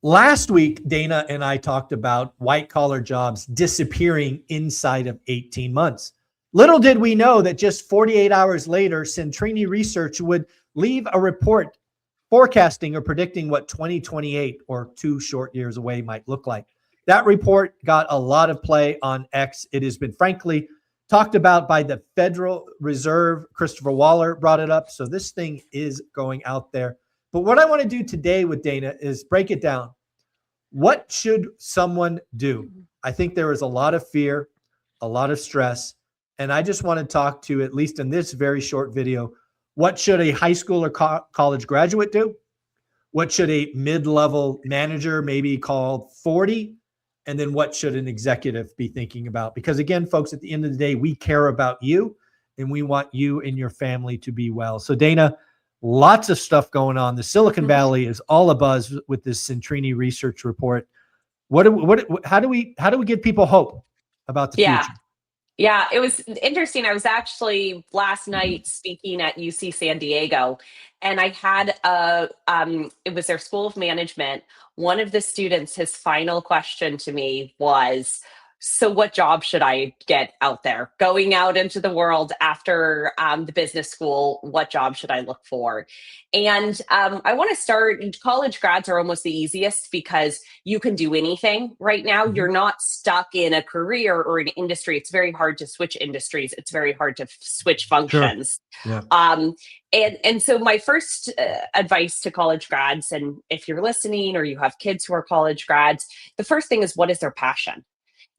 Last week, Dana and I talked about white collar jobs disappearing inside of 18 months. Little did we know that just 48 hours later, Centrini Research would leave a report forecasting or predicting what 2028 or 2 short years away might look like. That report got a lot of play on X. It has been, frankly, talked about by the Federal Reserve. Christopher Waller brought it up. So this thing is going out there. But what I want to do today with Dana is break it down. What should someone do? I think there is a lot of fear, a lot of stress. And I just want to talk to, at least in this very short video, what should a high school or college graduate do? What should a mid-level manager, maybe called 40? And then what should an executive be thinking about? Because again, folks, at the end of the day, we care about you and we want you and your family to be well. So Dana, lots of stuff going on. The Silicon Valley is all abuzz with this Centrini research report. How do we give people hope about the future? Yeah, it was interesting. I was actually last night speaking at UC San Diego, and I had it was their School of Management. One of the students, his final question to me was, so what job should I get out there? Going out into the world after the business school, what job should I look for? And I want to start, college grads are almost the easiest because you can do anything right now. You're not stuck in a career or an industry. It's very hard to switch industries. It's very hard to switch functions. Sure. Yeah. And so my first advice to college grads, and if you're listening or you have kids who are college grads, the first thing is, what is their passion?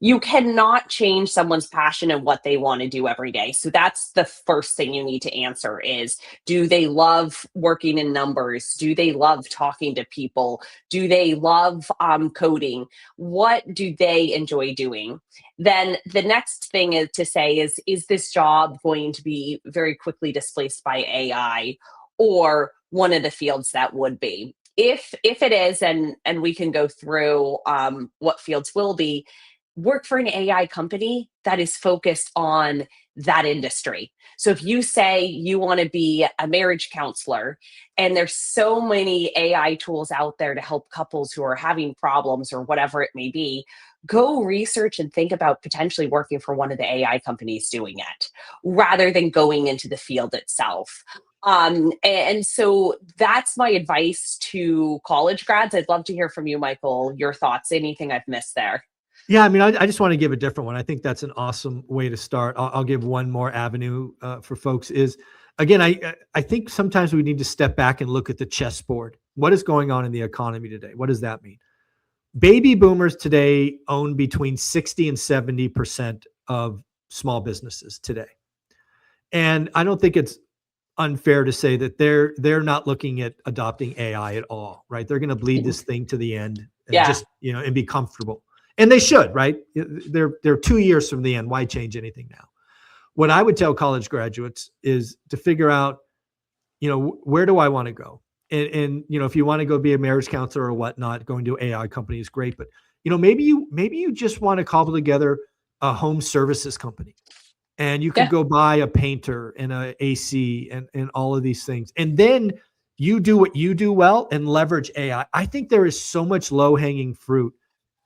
You cannot change someone's passion and what they want to do every day. So that's the first thing you need to answer is, do they love working in numbers? Do they love talking to people? Do they love coding? What do they enjoy doing? Then the next thing is to say is this job going to be very quickly displaced by AI or one of the fields that would be? If it is, and we can go through what fields will be, work for an AI company that is focused on that industry. So if you say you want to be a marriage counselor, and there's so many AI tools out there to help couples who are having problems or whatever it may be, go research and think about potentially working for one of the AI companies doing it rather than going into the field itself. And so that's my advice to college grads. I'd love to hear from you, Michael, your thoughts, anything I've missed there. Yeah, I mean, I just want to give a different one. I think that's an awesome way to start. I'll give one more avenue for folks is, again, I think sometimes we need to step back and look at the chessboard. What is going on in the economy today? What does that mean? Baby boomers today own between 60 and 70% of small businesses today. And I don't think it's unfair to say that they're not looking at adopting AI at all, right? They're going to bleed this thing to the end and just, and be comfortable. And they should, right? They're 2 years from the end. Why change anything now? What I would tell college graduates is to figure out, where do I want to go? And if you want to go be a marriage counselor or whatnot, going to AI company is great. But, maybe you just want to cobble together a home services company, and you could go buy a painter and a AC and all of these things. And then you do what you do well and leverage AI. I think there is so much low hanging fruit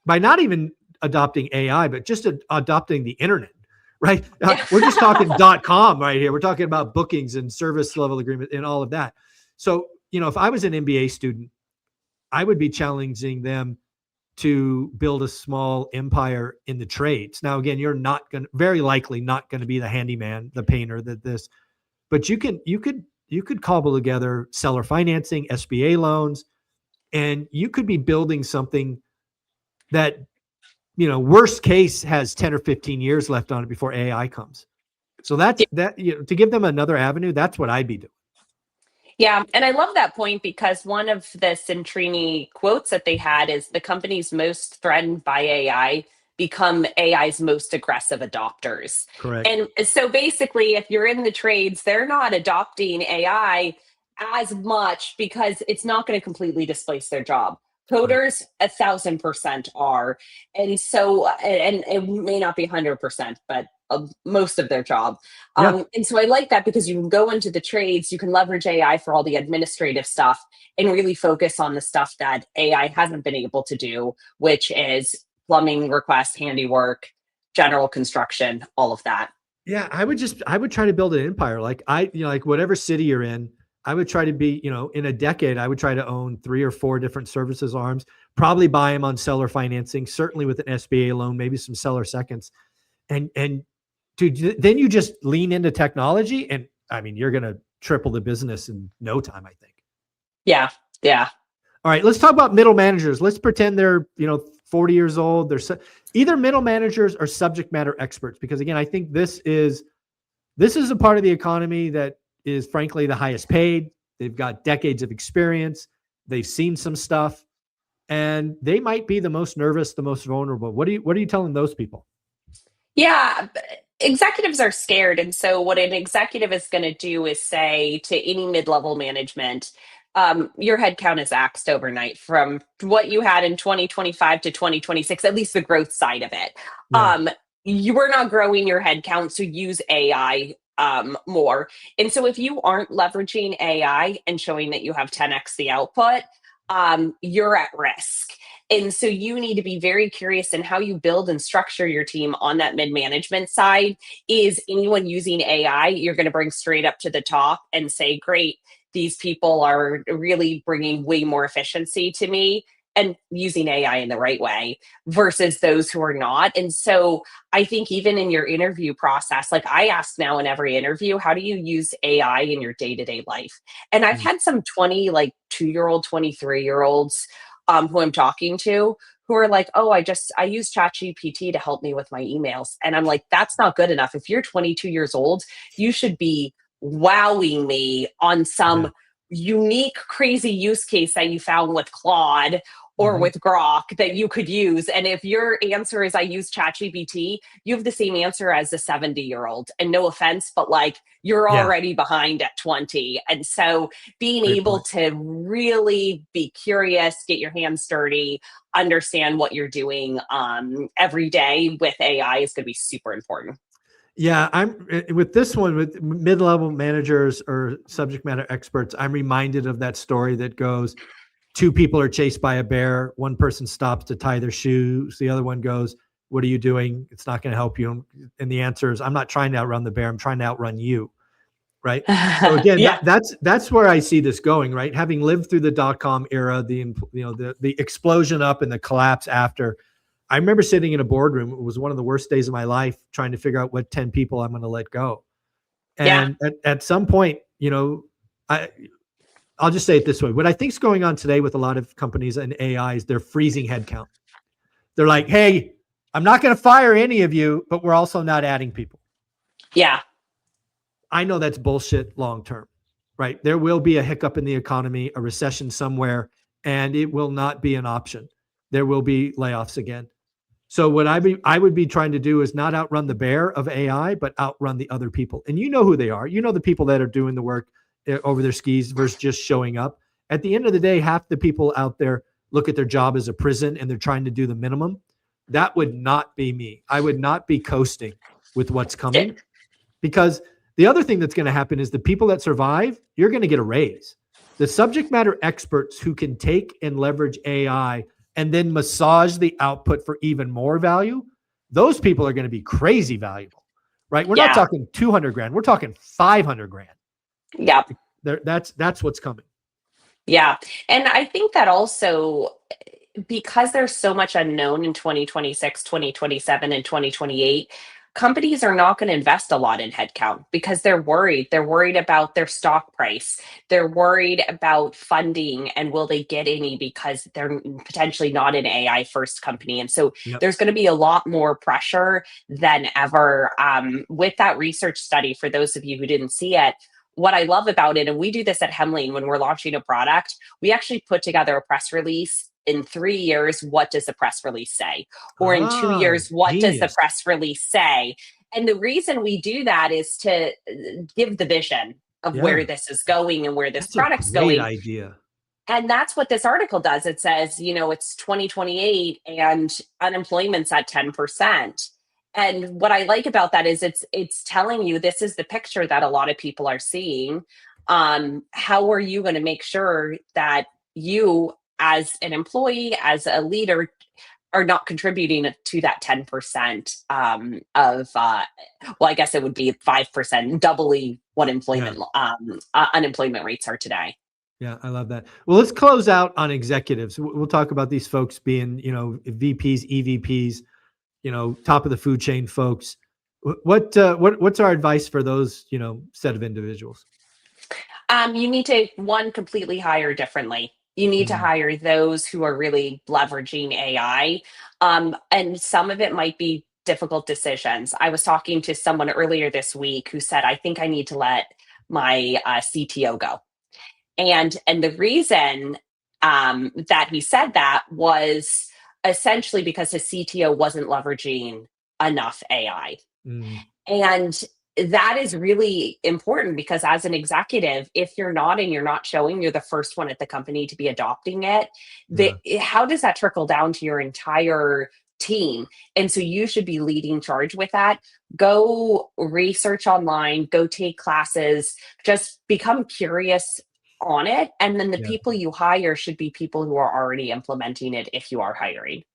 by not even adopting AI, but just adopting the internet, right? We're just talking .com right here. We're talking about bookings and service level agreement and all of that. So, if I was an MBA student, I would be challenging them to build a small empire in the trades. Now, again, you're very likely not going to be the handyman, the painter, but you could cobble together seller financing, SBA loans, and you could be building something that, worst case has 10 or 15 years left on it before AI comes. So that's to give them another avenue. That's what I'd be doing. Yeah. And I love that point because one of the Centrini quotes that they had is, the companies most threatened by AI become AI's most aggressive adopters. Correct. And so basically, if you're in the trades, they're not adopting AI as much because it's not going to completely displace their job. Coders, 1,000% are. And so, and it may not be 100%, but most of their job. Yeah. And so I like that because you can go into the trades, you can leverage AI for all the administrative stuff and really focus on the stuff that AI hasn't been able to do, which is plumbing requests, handiwork, general construction, all of that. Yeah, I would try to build an empire. Like like whatever city you're in, I would try to be, in a decade, I would try to own 3 or 4 different services arms, probably buy them on seller financing, certainly with an SBA loan, maybe some seller seconds. And dude, then you just lean into technology and I mean, you're going to triple the business in no time, I think. Yeah. Yeah. All right, let's talk about middle managers. Let's pretend they're, 40 years old. They're either middle managers or subject matter experts, because again, I think this is a part of the economy that is frankly the highest paid. They've got decades of experience. They've seen some stuff, and they might be the most nervous, the most vulnerable. What are you telling those people? Yeah, executives are scared. And so, what an executive is going to do is say to any mid level management, your headcount is axed overnight from what you had in 2025 to 2026, at least the growth side of it. Yeah. You were not growing your headcount, so use AI more. And so, if you aren't leveraging AI and showing that you have 10x the output, you're at risk. And so you need to be very curious in how you build and structure your team on that mid management side. Is anyone using AI? You're going to bring straight up to the top and say, great, these people are really bringing way more efficiency to me and using AI in the right way versus those who are not. And so I think even in your interview process, like I ask now in every interview, how do you use AI in your day to day life? And I've had some 22-year-old, 23-year-olds who I'm talking to who are like, oh, I use ChatGPT to help me with my emails. And I'm like, that's not good enough. If you're 22 years old, you should be wowing me on some unique, crazy use case that you found with Claude or with Grok that you could use. And if your answer is I use ChatGPT, you have the same answer as a 70-year-old. And no offense, but like you're already behind at 20. And so being able to really be curious, get your hands dirty, understand what you're doing every day with AI is going to be super important. Yeah, I'm with this one with mid-level managers or subject matter experts. I'm reminded of that story that goes, 2 people are chased by a bear. One person stops to tie their shoes. The other one goes, "What are you doing? It's not going to help you." And the answer is, "I'm not trying to outrun the bear. I'm trying to outrun you." Right. So again, Yeah. that's where I see this going. Right. Having lived through the dot-com era, the explosion up and the collapse after. I remember sitting in a boardroom. It was one of the worst days of my life trying to figure out what 10 people I'm going to let go. Yeah. And at some point, I'll just say it this way. What I think is going on today with a lot of companies and AI is they're freezing headcount. They're like, hey, I'm not going to fire any of you, but we're also not adding people. Yeah. I know that's bullshit long term, right? There will be a hiccup in the economy, a recession somewhere, and it will not be an option. There will be layoffs again. So what I would be trying to do is not outrun the bear of AI, but outrun the other people. And you know who they are. You know the people that are doing the work over their skis versus just showing up. At the end of the day, half the people out there look at their job as a prison and they're trying to do the minimum. That would not be me. I would not be coasting with what's coming, because the other thing that's going to happen is the people that survive, you're going to get a raise. The subject matter experts who can take and leverage AI and then massage the output for even more value, those people are going to be crazy valuable, right? We're not talking 200 grand. We're talking 500 grand. Yeah. That's what's coming. Yeah. And I think that also, because there's so much unknown in 2026, 2027, and 2028, companies are not going to invest a lot in headcount because they're worried. They're worried about their stock price. They're worried about funding and will they get any because they're potentially not an AI first company. And so there's going to be a lot more pressure than ever. With that research study, for those of you who didn't see it, what I love about it, and we do this at Hemline when we're launching a product, we actually put together a press release. In 3 years, what does the press release say? Or in 2 years, what does the press release say? And the reason we do that is to give the vision of where this is going and where this product's going. Great idea. And that's what this article does. It says, it's 2028 and unemployment's at 10%. And what I like about that is it's telling you this is the picture that a lot of people are seeing. How are you going to make sure that you, as an employee, as a leader, are not contributing to that 10% well, I guess it would be 5%, doubly what Yeah. unemployment rates are today. Yeah, I love that. Well, let's close out on executives. We'll talk about these folks being, VPs, EVPs, top of the food chain folks. What's our advice for those, set of individuals? You need to, one, completely hire differently. You need to Mm, hire those who are really leveraging AI. And some of it might be difficult decisions. I was talking to someone earlier this week who said, I think I need to let my CTO go. And the reason that he said that was essentially because his CTO wasn't leveraging enough AI. mm, And that is really important because as an executive, if you're not and you're not showing you're the first one at the company to be adopting it, yeah, how does that trickle down to your entire team? And so you should be leading charge with that. Go research online, go take classes, just become curious on it. And then the yeah. people you hire should be people who are already implementing it if you are hiring.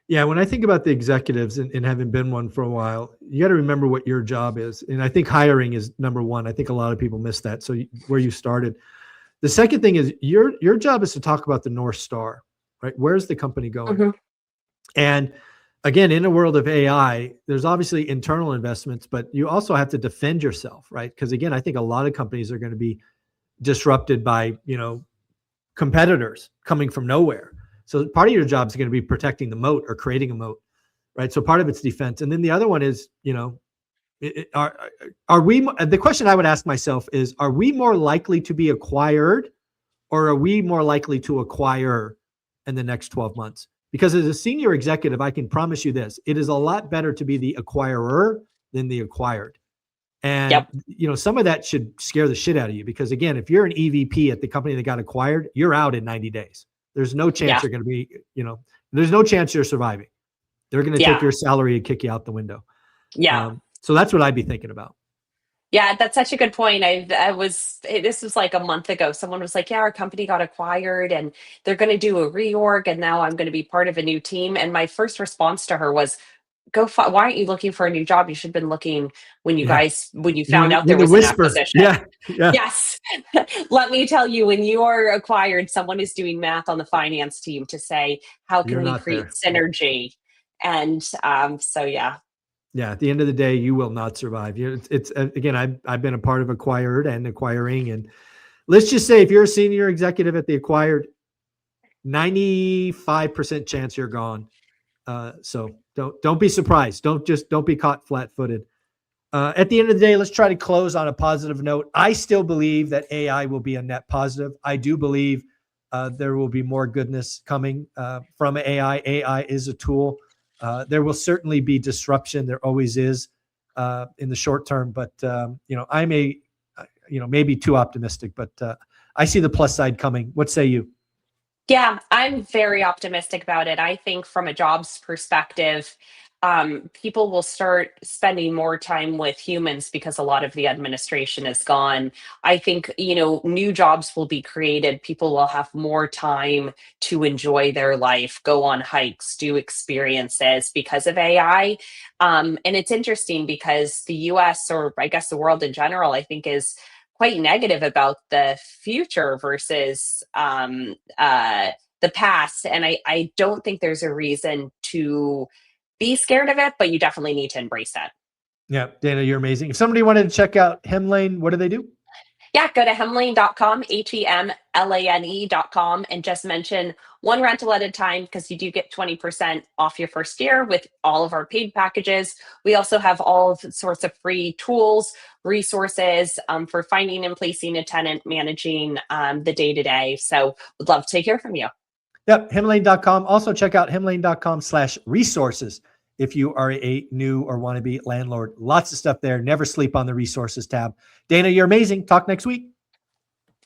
Yeah, when I think about the executives and having been one for a while, you got to remember what your job is. And I think hiring is number one. I think a lot of people miss that. So where you started. The second thing is your job is to talk about the North Star, right? Where's the company going? Mhm. And again, in a world of AI, there's obviously internal investments, but you also have to defend yourself, right? Because again, I think a lot of companies are going to be disrupted by, competitors coming from nowhere. So part of your job is going to be protecting the moat or creating a moat, right? So part of it's defense, and then the other one is, are we? The question I would ask myself is, are we more likely to be acquired, or are we more likely to acquire in the next 12 months? Because as a senior executive, I can promise you this: it is a lot better to be the acquirer than the acquired. And, Yep. some of that should scare the shit out of you because, again, if you're an EVP at the company that got acquired, you're out in 90 days. There's no chance Yeah. you're going to be, there's no chance you're surviving. They're going to take Yeah. your salary and kick you out the window. Yeah. So that's what I'd be thinking about. Yeah, that's such a good point. This was like a month ago. Someone was like, yeah, our company got acquired and they're going to do a reorg. And now I'm going to be part of a new team. And my first response to her was, why aren't you looking for a new job? You should have been looking Yeah. when you found out there When the was an whisper. acquisition. Yeah. Yeah. Yes. Let me tell you, when you are acquired, someone is doing math on the finance team to say, how can You're we not create there. synergy? And so, yeah. Yeah. At the end of the day, you will not survive. It's again, I've been a part of acquired and acquiring. And let's just say if you're a senior executive at the acquired, 95% chance you're gone. So don't be surprised. Don't be caught flat-footed. At the end of the day, let's try to close on a positive note. I still believe that AI will be a net positive. I do believe there will be more goodness coming from AI. AI is a tool. There will certainly be disruption. There always is in the short term. But I may, maybe too optimistic. But I see the plus side coming. What say you? Yeah, I'm very optimistic about it. I think from a jobs perspective, people will start spending more time with humans because a lot of the administration is gone. I think, new jobs will be created. People will have more time to enjoy their life, go on hikes, do experiences because of AI. And it's interesting because the US, or I guess the world in general, I think is quite negative about the future versus the past. And I don't think there's a reason to be scared of it, but you definitely need to embrace it. Yeah, Dana, you're amazing. If somebody wanted to check out Hemlane, what do they do? Yeah, go to hemlane.com, HEMLANE.com, and just mention one rental at a time because you do get 20% off your first year with all of our paid packages. We also have all sorts of free tools, resources for finding and placing a tenant, managing the day to day. So would love to hear from you. Yep, hemlane.com. Also check out hemlane.com/resources if you are a new or want to be landlord. Lots of stuff there. Never sleep on the resources tab. Dana, you're amazing. Talk next week.